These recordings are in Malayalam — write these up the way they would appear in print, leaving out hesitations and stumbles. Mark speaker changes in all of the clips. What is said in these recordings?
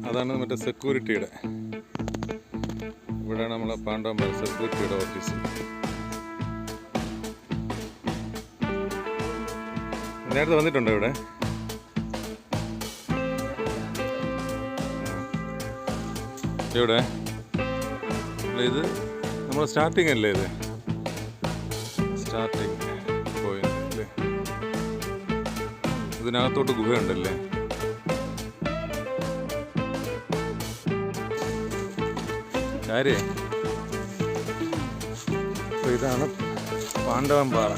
Speaker 1: അതാണ് മറ്റേ സെക്യൂരിറ്റിയുടെ, ഇവിടെയാണ് നമ്മളെ പാണ്ഡവന്മാർ സെക്യൂരിറ്റിയുടെ ഓഫീസ്. നേരത്തെ വന്നിട്ടുണ്ടോ ഇവിടെ? ഇവിടെ ഇത് നമ്മൾ സ്റ്റാർട്ടിങ് അല്ലേ? ഇത് സ്റ്റാർട്ടിങ് പോയിന്റ് അല്ലേ? ഇതിനകത്തോട്ട് ഗുഹയുണ്ടല്ലേ? കാര്യേ അപ്പോൾ ഇതാണ് പാണ്ഡവൻപാറ.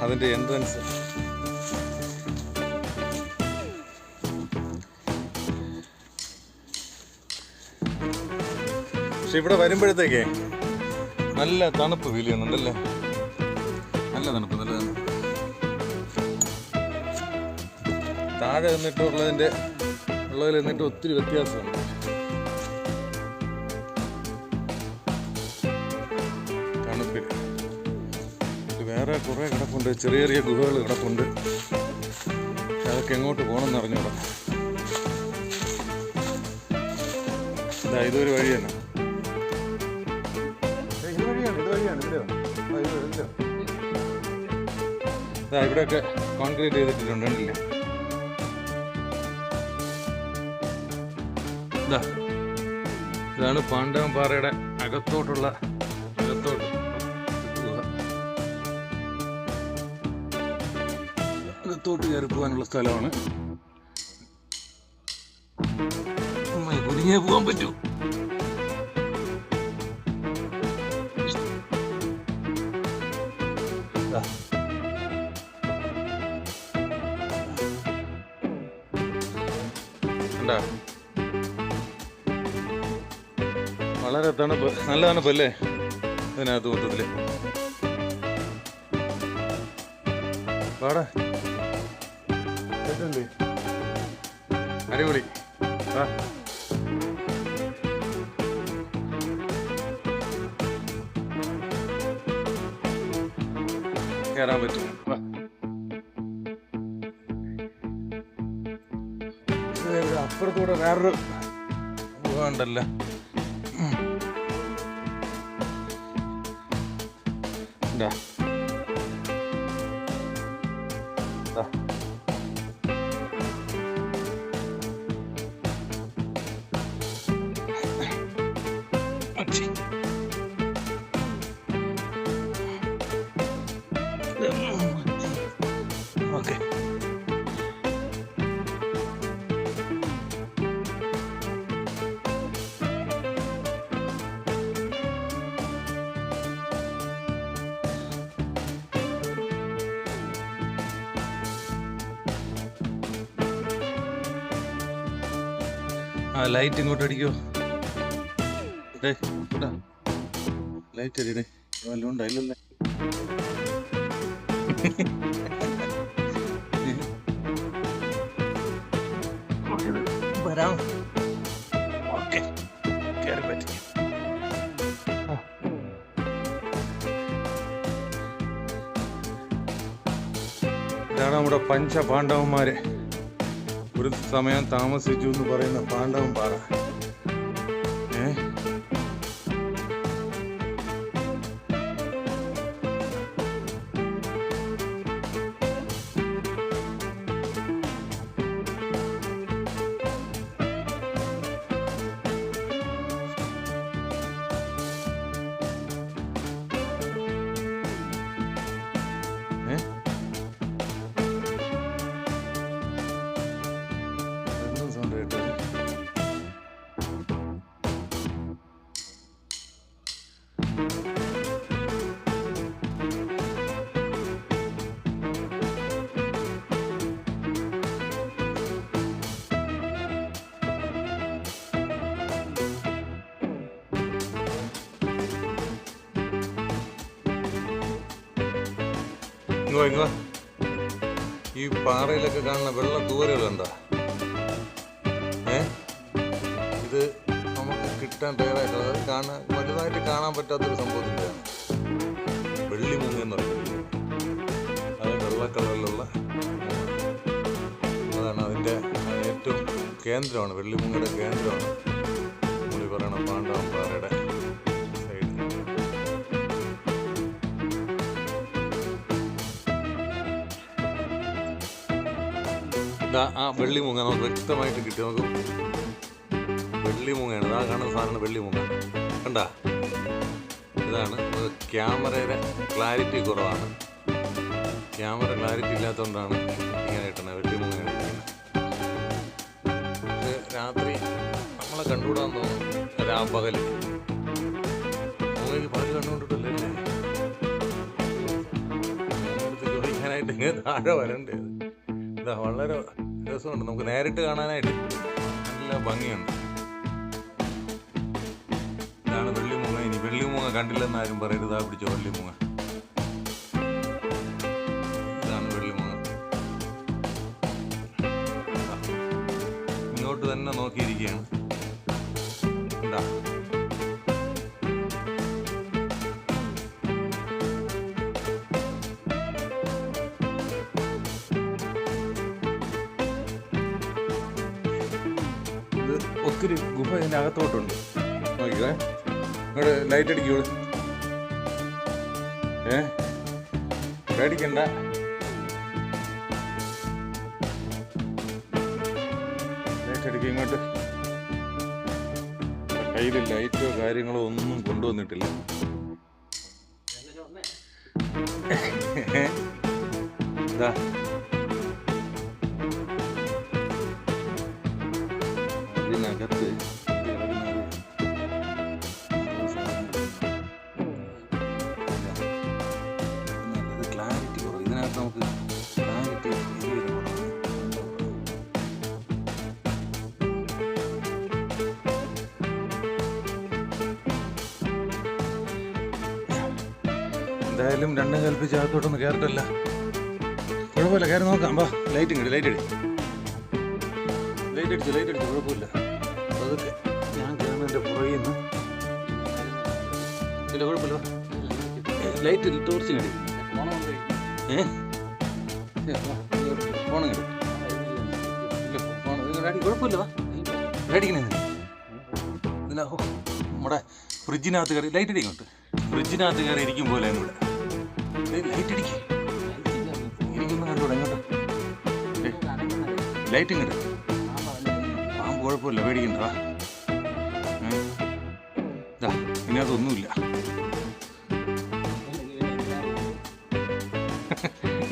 Speaker 1: അതിൻ്റെ എൻട്രൻസ്. പക്ഷെ ഇവിടെ വരുമ്പോഴത്തേക്കേ നല്ല തണുപ്പ് ഫീൽ ചെയ്യുന്നുണ്ടല്ലേ? നല്ല തണുപ്പ്, നല്ല തണുപ്പ്. താഴെ നിന്നിട്ടുള്ളതിൽ നിന്നിട്ട് ഒത്തിരി വ്യത്യാസമുണ്ട്. തണുപ്പിൽ വേറെ കുറേ കിടപ്പുണ്ട്, ചെറിയ ചെറിയ ഗുഹകൾ കിടപ്പുണ്ട്. അതൊക്കെ എങ്ങോട്ട് പോകണമെന്ന് അറിഞ്ഞൂടാ. ഇതൊരു വഴിയാണ്. ഇവിടെയൊക്കെ കോൺക്രീറ്റ് ചെയ്തിട്ടുണ്ട്. ഇതാണ് പാണ്ഡവൻപാറയുടെ അകത്തോട്ട് കയറി പോകാനുള്ള സ്ഥലമാണ്. കുനിഞ്ഞേ പോകാൻ പറ്റൂ. വളരെ തണുപ്പ്, നല്ല തണുപ്പല്ലേ ഇതിനകത്ത് മൊത്തത്തില്. പാടാ അടിപൊളി. കയറാൻ പറ്റും. അപ്പുറത്തൂടെ വേറൊരു ഗുഹ ഉണ്ടല്ലോ. ഓക്കെ, ലൈറ്റ് ഇങ്ങോട്ട് അടിക്കോ? ലൈറ്റ് അടിയടേ, വല്ലതും ഉണ്ടായില്ലല്ലേ? വരാം. ഓക്കെ, കയറി പറ്റി. ഇതാണ് നമ്മുടെ പഞ്ചപാണ്ഡവന്മാരെ ഒരു സമയം താമസിച്ചു എന്ന് പറയുന്ന പാണ്ഡവൻപാറ. ഈ പാറയിലൊക്കെ കാണുന്ന വെള്ള തൂവലുകളുണ്ടോ? ഇത് നമുക്ക് കിട്ടാൻ തയ്യാറായിട്ടുള്ളത്. അത് കാണാൻ വലുതായിട്ട് കാണാൻ പറ്റാത്തൊരു സംഭവത്തിൻ്റെയാണ് വെള്ളിമുങ്ങ എന്ന് പറയുന്നത്. അത് വെള്ള കളറിലുള്ള അതാണ് അതിൻ്റെ ഏറ്റവും കേന്ദ്രമാണ്, വെള്ളിമുങ്ങയുടെ കേന്ദ്രമാണ് നമ്മൾ പറയണം പാണ്ഡവൻപാറയുടെ സൈഡ്. ഇതാ ആ വെള്ളിമുങ്ങ നമുക്ക് വ്യക്തമായിട്ട് കിട്ടി. നമുക്ക് വെള്ളിമുങ്ങയാണ്, ഇതാ കാണുന്ന സാധനമാണ് വെള്ളിമുങ്ങ. കണ്ടാ, ഇതാണ് ക്യാമറയുടെ ക്ലാരിറ്റി കുറവാണ്. ക്യാമറ ക്ലാരിറ്റി ഇല്ലാത്തതുകൊണ്ടാണ് ഇങ്ങനെ കിട്ടുന്നത്, വെള്ളിമുങ്ങയാണ് കിട്ടുന്നത്. പക്ഷേ രാത്രി നമ്മളെ കണ്ടുകൂടാൻ തോന്നും, പകൽ മുങ്ങയ്ക്ക് പകൽ കണ്ടുകൊണ്ടിട്ടല്ലേ ചോദിക്കാനായിട്ട് ഇങ്ങനെ താഴെ വരണ്ടേത്. ഇതാ വളരെ രസമുണ്ട്, നമുക്ക് നേരിട്ട് കാണാനായിട്ട് നല്ല ഭംഗിയുണ്ട്. ഇതാണ് വെള്ളിമുങ്ങ. ഇനി വെള്ളിമുങ്ങ കണ്ടില്ലെന്ന് ആരും പറയരുത്, ആ പിടിച്ചോ വെള്ളിമുങ്ങ. ഇതാണ് വെള്ളിമുങ്ങ. ഇങ്ങോട്ട് തന്നെ നോക്കിയിരിക്കുകയാണ്. എന്താ ഒത്തിരി ഗുഹ ഇതിൻ്റെ അകത്തോട്ടുണ്ട്. നോക്കിക്കേ, ഇങ്ങോട്ട് ലൈറ്റ് അടിക്കോളൂ. പേടിക്കണ്ട. ലൈറ്റ് അടിക്കുക ഇങ്ങോട്ട്. കയ്യിൽ ലൈറ്റോ കാര്യങ്ങളോ ഒന്നും കൊണ്ടുവന്നിട്ടില്ല. ഇതാ ഇതിനകത്ത് ക്ലാരിറ്റി കുറവ്. ഇതിനകത്ത് നമുക്ക് ക്ലാരിറ്റി എന്തായാലും രണ്ടും കൽപ്പിച്ച് അകത്തോട്ടൊന്ന് കയറട്ടല്ല. കുഴപ്പമില്ല, കയറി നോക്കാം. വാ, ലൈറ്റ് ഇങ്ങോട്ട്, ലൈറ്റ് അടിച്ചു കുഴപ്പമില്ല. അതൊക്കെ ഞാൻ കയറുന്നതിൻ്റെ പുറകിൽ നിന്ന് ഇല്ല, കുഴപ്പമില്ല. ലൈറ്റ് ടോർച്ച് കടി ഫോൺ കടി ഇല്ല, ഫോൺ അടി കുഴപ്പമില്ല. വാ, അടിക്കണേ ഇതിനാ. നമ്മുടെ ഫ്രിഡ്ജിനകത്ത് കയറി ലൈറ്റ് അടി. ഇങ്ങോട്ട് ഫ്രിഡ്ജിനകത്ത് കയറി ഇരിക്കും പോലെ ഇവിടെ ലൈറ്റ് അടിക്കും. ഇരിക്കുന്ന കണ്ടൂടെ ഇങ്ങോട്ട് ലൈറ്റ് ഇങ്ങോട്ട്. പാമ്പ് കുഴപ്പമില്ല, പേടിക്കണ്ട. ഇതാ ഇതിനകത്തൊന്നുമില്ല.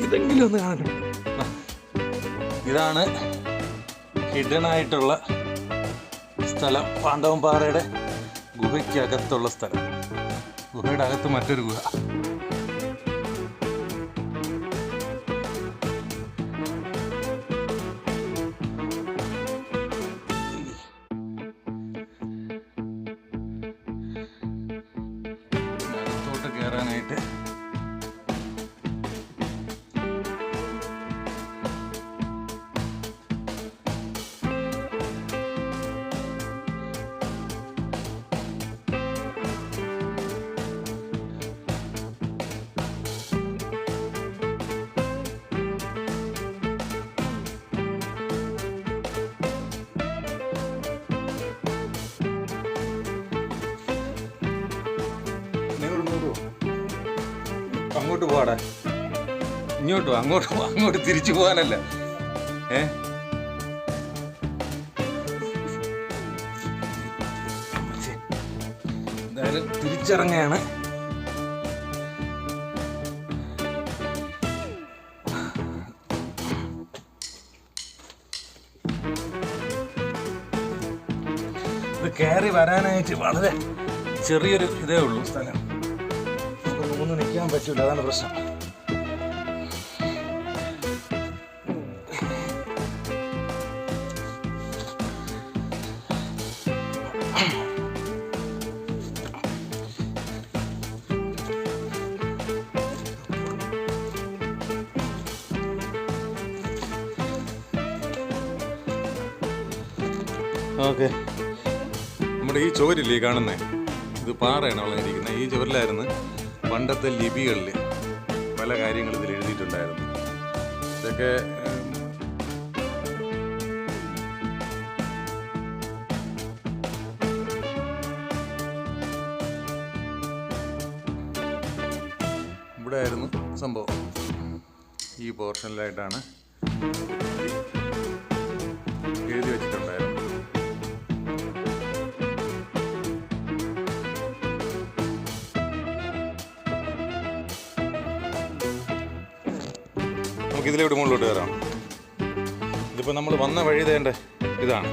Speaker 1: ഇതെങ്കിലും ഒന്ന് കാണണം. ഇതാണ് ഹിഡൻ ആയിട്ടുള്ള സ്ഥലം, പാണ്ഡവൻപാറയുടെ ഗുഹയ്ക്കകത്തുള്ള സ്ഥലം. ഗുഹയുടെ അകത്ത് മറ്റൊരു ഗുഹ. അകത്തോട്ട് കയറാനായിട്ട് അങ്ങോട്ട് പോടാ, ഇങ്ങോട്ട് അങ്ങോട്ട് തിരിച്ചു പോകാനല്ല. എന്തായാലും തിരിച്ചിറങ്ങുകയാണ്. ഇത് കയറി വരാനായിട്ട് വളരെ ചെറിയൊരു ഇതേ ഉള്ളൂ സ്ഥലം. ഒന്നും നിൽക്കാൻ പറ്റൂല, അതാണ് പ്രശ്നം. ഓക്കെ, നമ്മുടെ നമ്മുടെ ഈ ചുവരില്ലേ കാണുന്നേ, ഇത് പാറയാണ് വളർന്നിരിക്കുന്നത്. ഈ ചുവരിലായിരുന്നു പണ്ടത്തെ ലിപികളിൽ പല കാര്യങ്ങൾ ഇതിൽ എഴുതിയിട്ടുണ്ടായിരുന്നു. ഇതൊക്കെ ഇവിടെ ആയിരുന്നു സംഭവം. ഈ പോർഷനിലായിട്ടാണ് എഴുതി വെച്ചിട്ടുണ്ടായിരുന്നു. നമുക്ക് ഇതിലൂടെ മുകളിലോട്ട് കയറാം. ഇതിപ്പോൾ നമ്മൾ വന്ന വഴി തേണ്ട ഇതാണ്.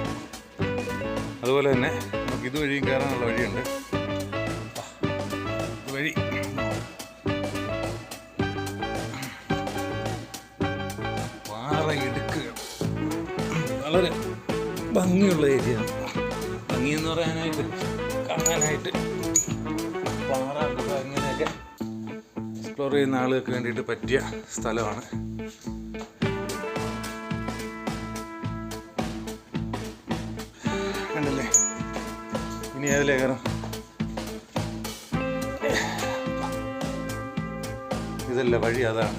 Speaker 1: അതുപോലെ തന്നെ നമുക്ക് ഇതുവഴിയും കയറാനുള്ള വഴിയുണ്ട്. ഇതുവഴി വളരെ ഭംഗിയുള്ള ഏരിയയാണ്. ഭംഗിയെന്ന് പറയാനായിട്ട്, കാണാനായിട്ട് പാറ അങ്ങനെയൊക്കെ എക്സ്പ്ലോർ ചെയ്യുന്ന ആളുകൾക്ക് വേണ്ടിയിട്ട് പറ്റിയ സ്ഥലമാണ്. കണ്ടല്ലേ, ഇനി അതിലേ കയറാം. ഇതല്ല വഴി, അതാണ്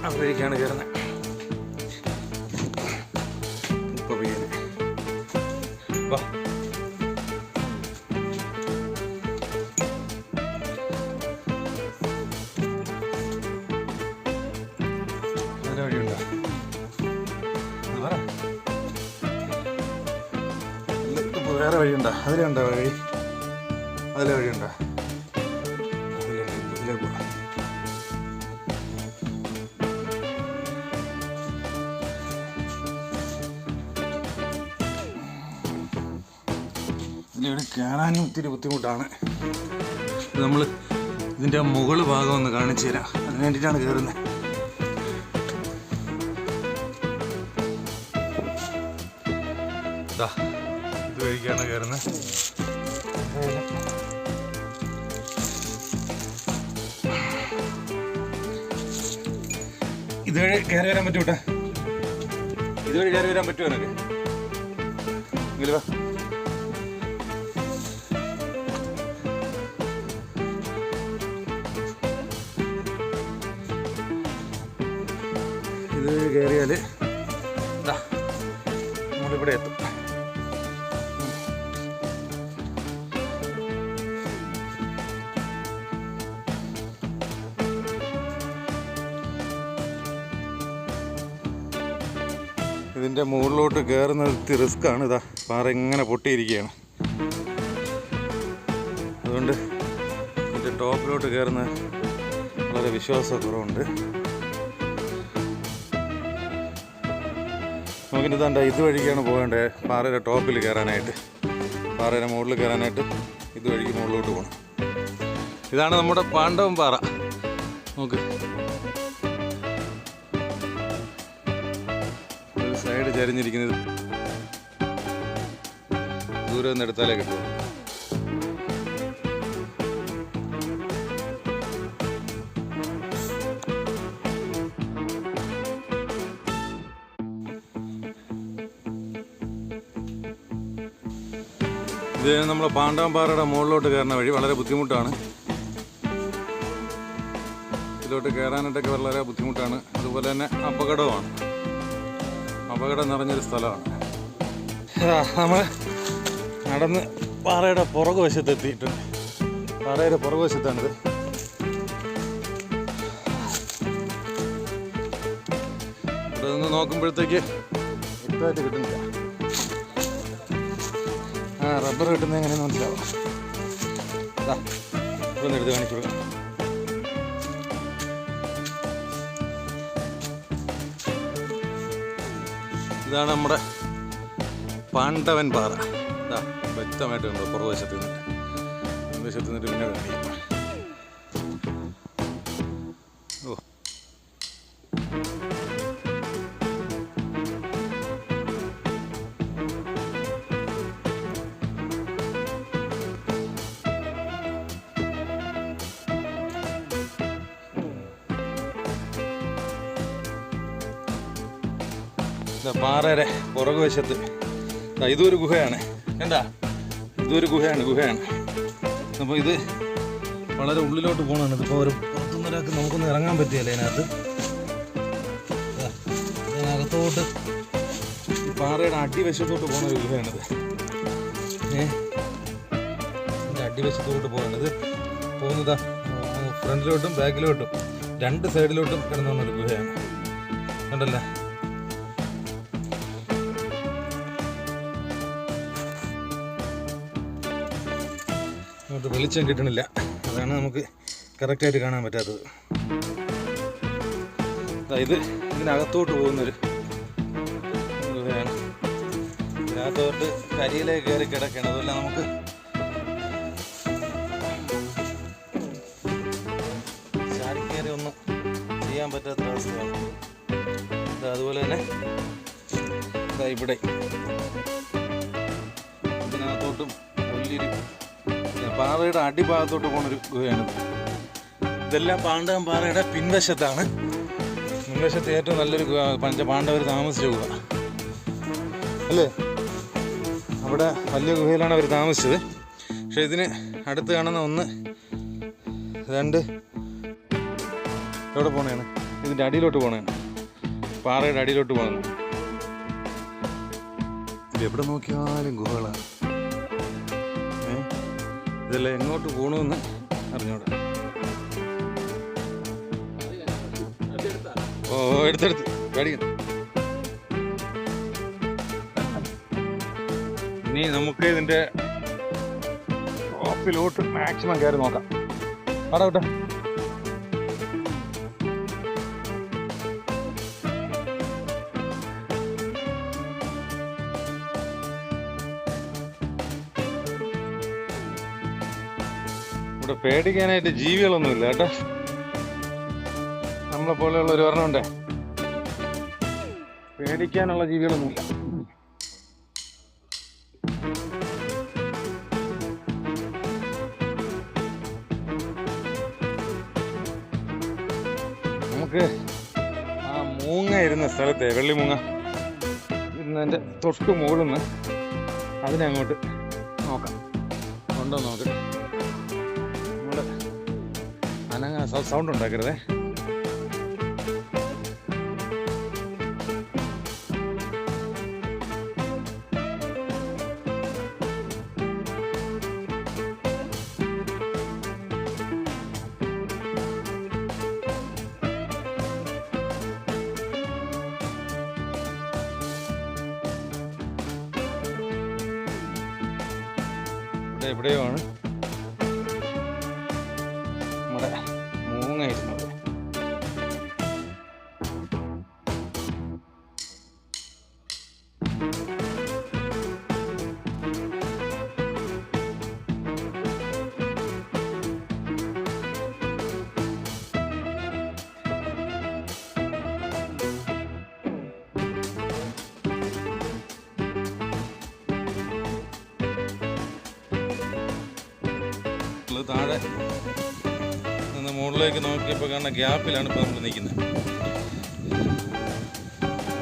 Speaker 1: ആ വഴിക്കാണ് കയറുന്നത്. വേറെ വഴിയുണ്ടോ? അതിലുണ്ടോ വഴി? അതിലെ വഴിയുണ്ടോ? ഇതിലൂടെ കയറാനും ഒത്തിരി ബുദ്ധിമുട്ടാണ്. നമ്മൾ ഇതിൻ്റെ മുകൾ ഭാഗം ഒന്ന് കാണിച്ചു തരാം. അതിന് വേണ്ടിയിട്ടാണ് കയറുന്നത്. ഇത് വഴിക്കാണ് കയറുന്നത്. ഇതുവഴി കയറി വരാൻ പറ്റൂട്ടാ. ഇതുവഴി കയറി വരാൻ പറ്റുമോ എനിക്ക്? എങ്കിലും വാ. ഇതുവഴി കയറിയാൽ നമ്മളിവിടെ എത്തും. ഇതിൻ്റെ മുകളിലോട്ട് കയറുന്നത് റിസ്ക്കാണ്. ഇതാ പാറ ഇങ്ങനെ പൊട്ടിയിരിക്കുകയാണ്. അതുകൊണ്ട് ഇതിൻ്റെ ടോപ്പിലോട്ട് കയറുന്നത് വളരെ വിശ്വാസക്കുറവുണ്ട്. നമുക്കിനി ഇതാണ്ട ഇതുവഴിക്കാണ് പോകേണ്ടത്. പാറയുടെ ടോപ്പിൽ കയറാനായിട്ട്, പാറയുടെ മുകളിൽ കയറാനായിട്ട് ഇതുവഴിക്ക് മുകളിലോട്ട് പോകണം. ഇതാണ് നമ്മുടെ പാണ്ഡവൻ പാറ. നോക്ക്, സൈഡ് ചരിഞ്ഞിരിക്കുന്നത്. ദൂരെ നിന്ന് എടുത്താലേ കിട്ടും. ഇത് നമ്മളെ പാണ്ഡവൻ പാറയുടെ മുകളിലോട്ട് കയറുന്ന വഴി വളരെ ബുദ്ധിമുട്ടാണ്. ഇതിലോട്ട് കയറാനായിട്ടൊക്കെ വളരെ ബുദ്ധിമുട്ടാണ്. അതുപോലെ തന്നെ അപകടമാണ്. അപകടം നിറഞ്ഞൊരു സ്ഥലമാണ്. നമ്മൾ നടന്ന് പാറയുടെ പുറകുവശത്ത് എത്തിയിട്ടുണ്ട്. പാറയുടെ പുറകുവശത്താണിത്. ഇവിടെ നിന്ന് നോക്കുമ്പോഴത്തേക്ക് വ്യക്തമായിട്ട് കിട്ടുന്നില്ല. റബ്ബർ കിട്ടുന്നത് എങ്ങനെയെന്ന് മനസ്സിലാവും. അതാ ഇവിടെ നിന്ന് എടുത്ത് കാണിച്ചു കൊടുക്കാം. ഇതാണ് നമ്മുടെ പാണ്ഡവൻ പാറ. ഇതാ വ്യക്തമായിട്ട് കണ്ടോ പുറകുവശത്ത് നിന്നിട്ട്. മുൻവശത്ത് നിന്നിട്ട് പിന്നെ കാണിക്കാം. ഓ, പാറയുടെ പുറകുവശത്ത് ഇതൊരു ഗുഹയാണ്. കണ്ടാ, ഇതൊരു ഗുഹയാണ്. അപ്പോൾ ഇത് വളരെ ഉള്ളിലോട്ട് പോകണമാണ്. ഇതിപ്പോൾ ഒരു പുറത്തുനിന്നൊരാൾക്ക് നമുക്കൊന്നും ഇറങ്ങാൻ പറ്റിയല്ലേ അതിനകത്ത്. അതിനകത്തോട്ട് ഈ പാറയുടെ അടിവശത്തോട്ട് പോകുന്ന ഒരു ഗുഹയാണിത്. ഇതിൻ്റെ അടിവശത്തോട്ട് പോകുന്നത് പോകുന്നതാ ഫ്രണ്ടിലോട്ടും ബാക്കിലോട്ടും 2 സൈഡിലോട്ടും കിടന്നു വന്നൊരു ഗുഹയാണ്. കണ്ടല്ലേ? അങ്ങോട്ട് വെളിച്ചം കിട്ടണില്ല, അതാണ് നമുക്ക് കറക്റ്റായിട്ട് കാണാൻ പറ്റാത്തത്. ഇത് ഇതിനകത്തോട്ട് പോകുന്നൊരു ഗുഹയാണ്. ഇതിനകത്തോട്ട് കരിയിലേക്ക് കയറി കിടക്കണം. അതുപോലെ നമുക്ക് ചാടിക്കയറി ഒന്നും ചെയ്യാൻ പറ്റാത്ത അവസ്ഥയാണ്. അതുപോലെ തന്നെ ഇവിടെ ഇതിനകത്തോട്ടും വലിയൊരു പാറയുടെ അടിഭാഗത്തോട്ട് പോകുന്നൊരു ഗുഹയാണിത്. ഇതെല്ലാം പാണ്ഡവൻ പാറയുടെ പിൻവശത്താണ്. മുൻവശത്ത് ഏറ്റവും നല്ലൊരു പഞ്ചപാണ്ഡവർ താമസിച്ച ഗുഹ അല്ലേ? അവിടെ വലിയ ഗുഹയിലാണ് അവർ താമസിച്ചത്. പക്ഷെ ഇതിന് അടുത്ത് കാണുന്ന 1, 2 എവിടെ പോണേണ്? ഇതിൻ്റെ അടിയിലോട്ട് പോണേണ്, പാറയുടെ അടിയിലോട്ട് പോകണം. എവിടെ നോക്കിയാലും ഗുഹകളാണ്. ഇതെല്ലാം എങ്ങോട്ട് പോകണമെന്ന് അറിഞ്ഞൂടാ. ഓ എടുത്തെടുത്ത് പേടിക്കണം. ഇനി നമുക്ക് ഇതിൻ്റെ ടോപ്പിലോട്ട് മാക്സിമം കയറി നോക്കാം. അവിടെ വിട്ടെ. ഇവിടെ പേടിക്കാനായിട്ട് ജീവികളൊന്നുമില്ല കേട്ടോ. നമ്മളെ പോലെയുള്ള ഒരു ഒരെണ്ണമുണ്ടേ, പേടിക്കാനുള്ള ജീവികളൊന്നുമില്ല. നമുക്ക് ആ മൂങ്ങ ഇരുന്ന സ്ഥലത്തെ വെള്ളിമൂങ്ങ ഇരുന്നതിൻ്റെ തൊട്ട് മുകളിൽ നിന്ന് അതിനെ അങ്ങോട്ട് നോക്കാം. ഉണ്ടോ നോക്കട്ടെ. നമ്മുടെ സൗണ്ട് ഉണ്ടാക്കരുതേ. എവിടെയോ ആണ് നമ്മുടെ മൂങ്ങ ഇരുന്നത്. താഴെ നിന്ന് മുകളിലേക്ക് നോക്കിയപ്പോൾ കാണുന്ന ഗ്യാപ്പിലാണ് ഇപ്പോൾ നമ്മൾ നിൽക്കുന്നത്.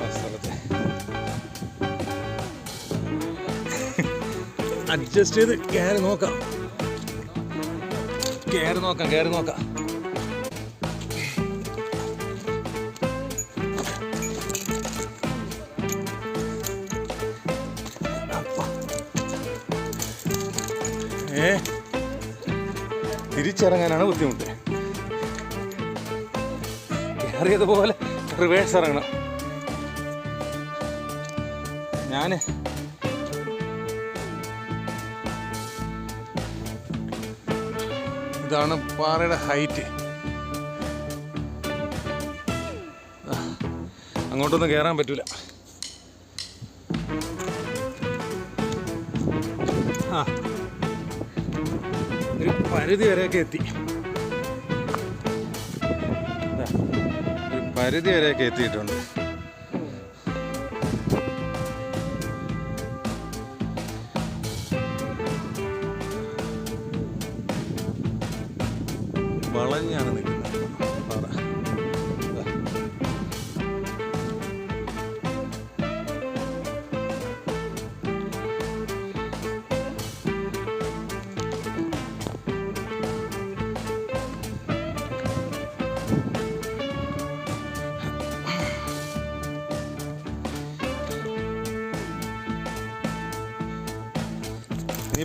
Speaker 1: ആ സ്ഥലത്ത് അഡ്ജസ്റ്റ് ചെയ്ത് കയറി നോക്കാം. തിരിച്ചിറങ്ങാനാണ് ബുദ്ധിമുട്ട്. കയറിയതുപോലെ റിവേഴ്സ് ഇറങ്ങണം. ഇതാണ് പാറയുടെ ഹൈറ്റ്. അങ്ങോട്ടൊന്നും കയറാൻ പറ്റൂല. ഒരു പരിധി വരെയൊക്കെ എത്തിയിട്ടുണ്ട്. വളഞ്ഞാണ് നിൽക്കുന്നത് പാറ.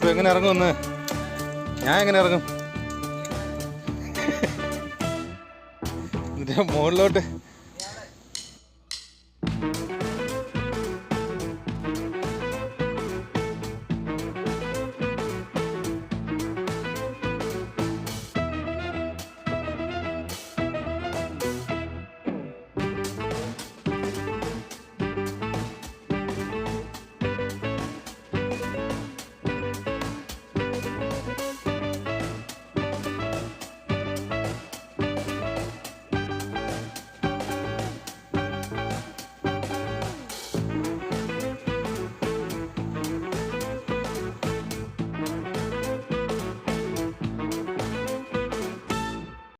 Speaker 1: ഇനിയിപ്പോൾ എങ്ങനെ ഇറങ്ങുമെന്ന് ഞാൻ എങ്ങനെ ഇറങ്ങും? എന്നിട്ട് മുകളിലോട്ട്